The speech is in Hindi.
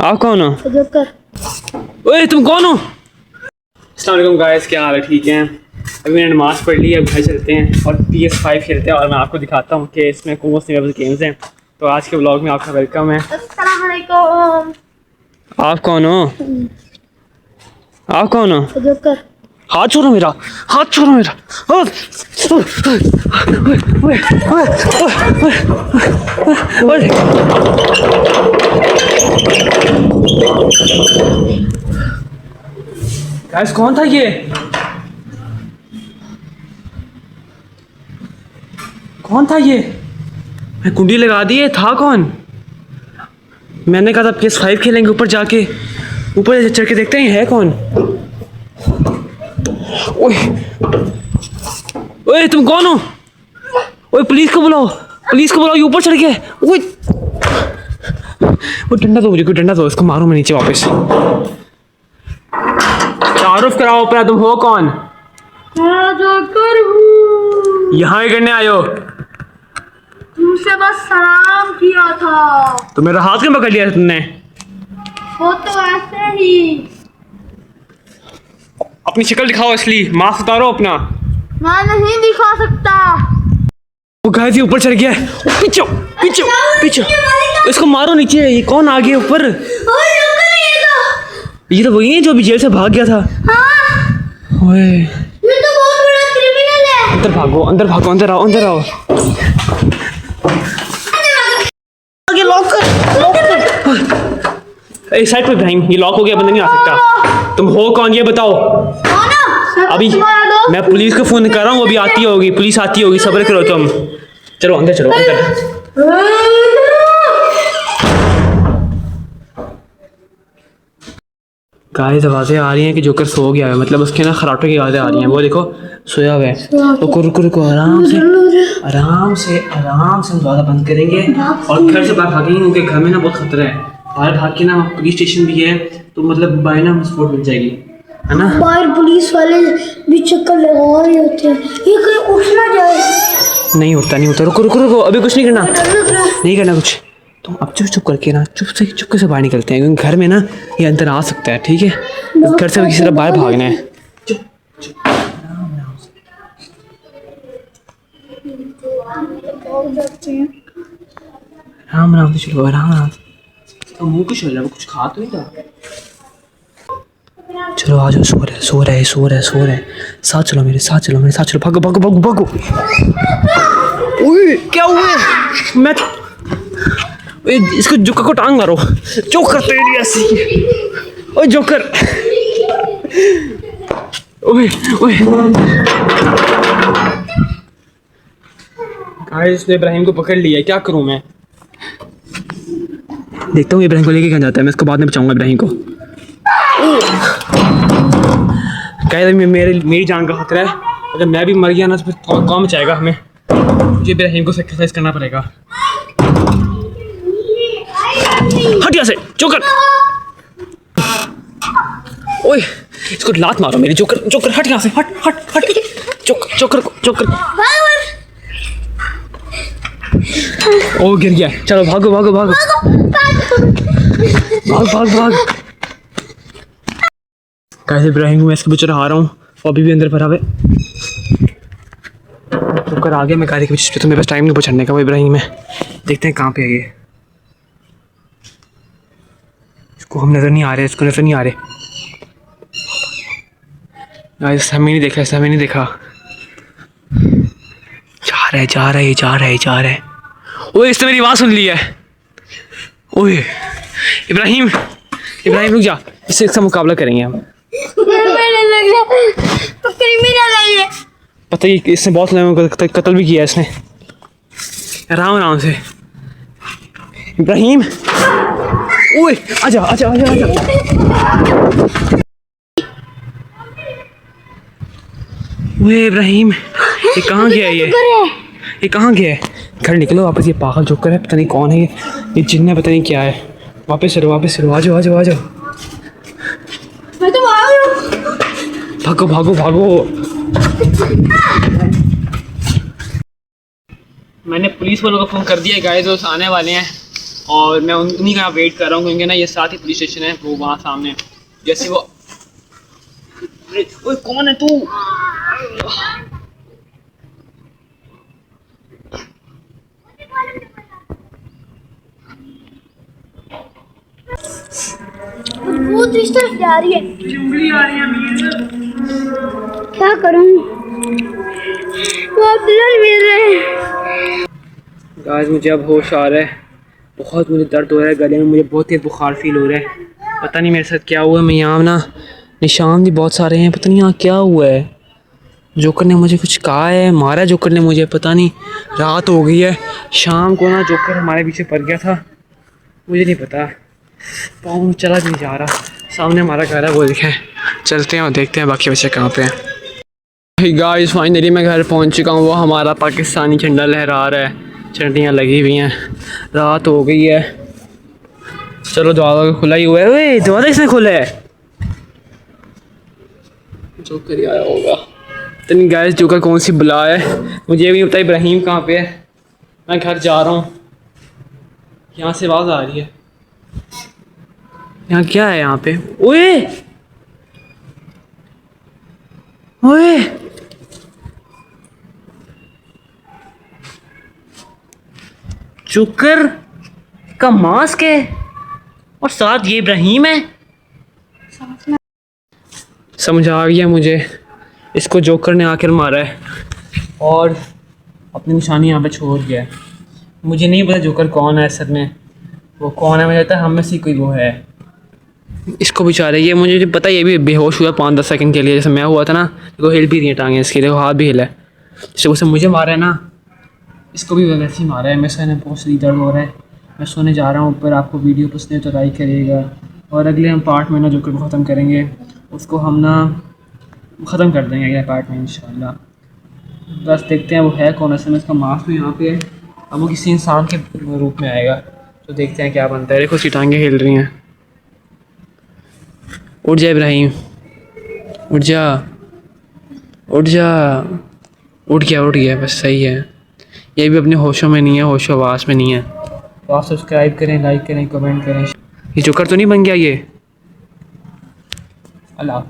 आप कौन हो? जोकर। ओए तुम कौन हो? अस्सलाम वालेकुम गाइस, क्या हाल है? ठीक हैं? अभी मैंने नमाज़ पढ़ ली, अब घर चलते हैं और PS5 खेलते हैं और मैं आपको दिखाता हूँ कि इसमें कौन सी लेवल गेम्स हैं। तो आज के व्लॉग में आपका वेलकम है। अस्सलाम वालेकुम। आप कौन हो? आप कौन हो? जोकर। हाथ छोड़ो मेरा, हाथ छोड़ो मेरा। गाइस कौन था ये? कौन था ये? मैं कुंडी लगा दी है, था कौन? मैंने कहा था PS5 खेलेंगे, ऊपर जाके ऊपर चढ़ के देखते हैं है कौन। ओए ओए तुम कौन हो? ओए पुलिस को बुलाओ, पुलिस को बुलाओ, ये ऊपर चढ़ गया है। ओए वो डंडा दो मुझे, कोई डंडा दो, इसको मारो मैं नीचे वापस। तारुफ कराओ अपना, तुम हो कौन? मैं जोकर हूँ। यहाँ ही करने आए हो? तुमसे बस सलाम किया था। तो मेरा हाथ क्यों पकड़ लिया तुमने? वो तो ऐसे ही। अपनी शक्ल दिखाओ असली, मास्क उतारो अपना। मैं नहीं दिखा सकता। वो गाय जी ऊपर चढ़ गया है। पीछे पीछे पीछे, इसको मारो नीचे। ये कौन आ गया ऊपर? ये तो वही है जो अभी जेल से भाग गया था। हाँ। ओए ये तो बहुत बड़ा क्रिमिनल है। अंदर भागो, अंदर भागो, अंदर आओ, अंदर आओ। आगे लॉक कर, लॉक कर। ए साइड पे इब्राहिम, ये लॉक हो गया, बंदा नहीं आ सकता। तुम हो कौन ये बताओ? अभी मैं पुलिस को फोन कर रहा हूँ, अभी आती होगी, पुलिस आती होगी, सब्र करो तुम। चलो अंदर चलो, अंदर। गाइस आवाज़ें आ रही हैं कि जोकर सो गया है, मतलब उसके ना खराटों की आवाज़ें आ रही हैं। वो देखो सोया हुआ है। रुको रुको रुको, आराम से आराम से आराम से हम दरवाज़ा बंद करेंगे और घर से बाहर भागेंगे, क्योंकि घर में ना बहुत खतरा है। बाहर भाग के ना पुलिस स्टेशन भी है, तो मतलब बाहर ना स्पॉट मिल जाएगी, है ना? बाहर पुलिस वाले भी चक्कर लगा रहे होते हैं, ये कहीं उठ ना जाए। नहीं उठता, नहीं उठता। रुको रुको रुको, अभी कुछ नहीं करना, नहीं करना कुछ। तुम अब चुप चुप करके ना, चुप से बाहर निकलते हैं, क्योंकि घर में ना ये अंदर आ सकता है, ठीक है? घर से किसी तरह बाहर भागना है। चुप चुप, आराम आराम से चलो, आराम आराम से। तो मुँह कुछ हो रहा है, वो कुछ खा तो नहीं था। चलो आ जाओ, सो रहे सो रहे सो रहे सो रहे। साथ चलो मेरे साथ, चलो मेरे साथ चलो, भागो भागो भागो भागो। ओए क्या हुआ? मैं इसको जोकर को टांग मारो। जोकर तेरी ऐसी। ओए जोकर, ओए ओए। गाइस ने इब्राहिम को पकड़ लिया है, क्या करूं मैं? देखता हूँ इब्राहिम को लेके कहाँ जाता है, मैं इसको बाद में बचाऊंगा इब्राहिम को। गाइस मेरी जान का खतरा है, अगर मैं भी मर गया ना तो फिर थोड़ा काम बचाएगा हमें। मुझे इब्राहिम को सैक्रिफाइस करना पड़ेगा। हट यहाँ से जोकर। ओए इसको लात मारो मेरी। जोकर जोकर हट यहाँ से, हट हट हट। Joker joker joker. ओ गिर गया, चलो भागो भागो भागो, भाग भाग भाग। कैसे इब्राहिम मैं इसके बेचारा हारा हूँ, वो अभी भी अंदर भरा हुआ है। जोकर आ गया, मैं गाड़ी के पीछे, तो मेरे पास टाइम नहीं पहुँचने का। वो इब्राहिम है, देखते हैं कहाँ पे है ये। इसको हम नज़र नहीं आ रहे, इसको नज़र नहीं आ रहे। गाइस हमें नहीं देखा, हमें नहीं देखा। जा रहा है जा रहा है जा रहा है जा रहा है। ओए इसने मेरी आवाज़ सुन ली है। ओए इब्राहिम, इब्राहिम रुक जा, इससे मुकाबला करेंगे हम। पता ही इसने बहुत लोगों को कत्ल भी किया इसने। आराम आराम से इब्राहिम। ओए आजा आजा आजा आजा। ओए इब्राहिम, ये कहाँ गया है? ये कहाँ गया है? घर निकलो वापस, ये पागल जोकर है, पता नहीं कौन है ये जिन्न है, पता नहीं क्या है। वापस चलो वापस चलो, आ जाओ आ जाओ आ जाओ। मैं तो आ रहा हूँ। भागो भागो भागो। मैंने पुलिस वालों को फ़ोन कर दिया, गाइस वो आने वाले हैं और मैं उन्हीं का वेट कर रहा हूँ क्योंकि ना ये साथ ही पुलिस स्टेशन है, वो वहाँ सामने। जैसे वो ओए कौन है तू? बहुत इस तरफ जा रही है, उंगली आ रही है। क्या करूं? वो ब्लड मिल रहे हैं। गाइस मुझे अब होश आ रहा है, बहुत मुझे दर्द हो रहा है गले में, मुझे बहुत तेज बुखार फील हो रहा है। पता नहीं मेरे साथ क्या हुआ है। मैं यहाँ ना निशान भी बहुत सारे हैं, पता नहीं यहाँ क्या हुआ है। जोकर ने मुझे कुछ कहा है, मारा जोकर ने मुझे, पता नहीं। रात हो गई है, शाम को ना जोकर हमारे पीछे पड़ गया था, मुझे नहीं पता। पाँव चला भी नहीं जा रहा। सामने हमारा घर है, वो देखें। चलते हैं और देखते हैं बाकी बच्चे कहाँ पे हैं। गाइस फाइनली मैं घर पहुँच चुका हूँ। वो हमारा पाकिस्तानी झंडा लहरा रहा है, चंडियाँ लगी हुई हैं, रात हो गई है। चलो दरवाज़ा खुला ही हुआ है। ओए दरवाज़ा इसने खोला है? जोकर ही आया होगा। तो नहीं गाइस, जोकर कौन सी बुला है मुझे भी नहीं पता। इब्राहिम कहाँ पे है? मैं घर जा रहा हूँ। यहाँ से आवाज़ आ रही है। यहाँ क्या है यहाँ पे? ओए ओए जोकर का मास्क है और साथ ये इब्राहिम है। समझ आ गया मुझे, इसको जोकर ने आकर मारा है और अपनी निशानी यहाँ पे छोड़ गया है। मुझे नहीं पता जोकर कौन है असल में, वो कौन है। मुझे लगता है हम में से कोई वो है। इसको बेचारे, ये मुझे पता है, ये भी बेहोश हुआ 5-10 सेकंड के लिए, जैसे मैं हुआ था ना। देखो हिल भी रही है टांगें इसकी, देखो हाथ भी हिला है। जैसे उसे मुझे मारा है ना, इसको भी वैसे ही मारा है। मेरे से बहुत शरीर दर्द हो रहा है। मैं सोने जा रहा हूँ ऊपर। आपको वीडियो पसंद है तो लाइक करिएगा, और अगले हम पार्ट में ना जोकर को ख़त्म करेंगे, उसको हम ना ख़त्म कर देंगे अगले पार्ट में इंशाल्लाह। बस देखते हैं वो है कौन। असल में इसका मास्क भी यहाँ पे है, अब वो किसी इंसान के रूप में आएगा, तो देखते हैं क्या बनता है। देखो उसकी टांगें हिल रही हैं। उठ जा इब्राहिम, उठ जा, उठ जा। उठ गया, बस सही है। ये भी अपने होशों में नहीं है, होशो आवास में नहीं है। तो आप सब्सक्राइब करें, लाइक करें, कमेंट करें। ये जोकर तो नहीं बन गया ये? अल्लाह।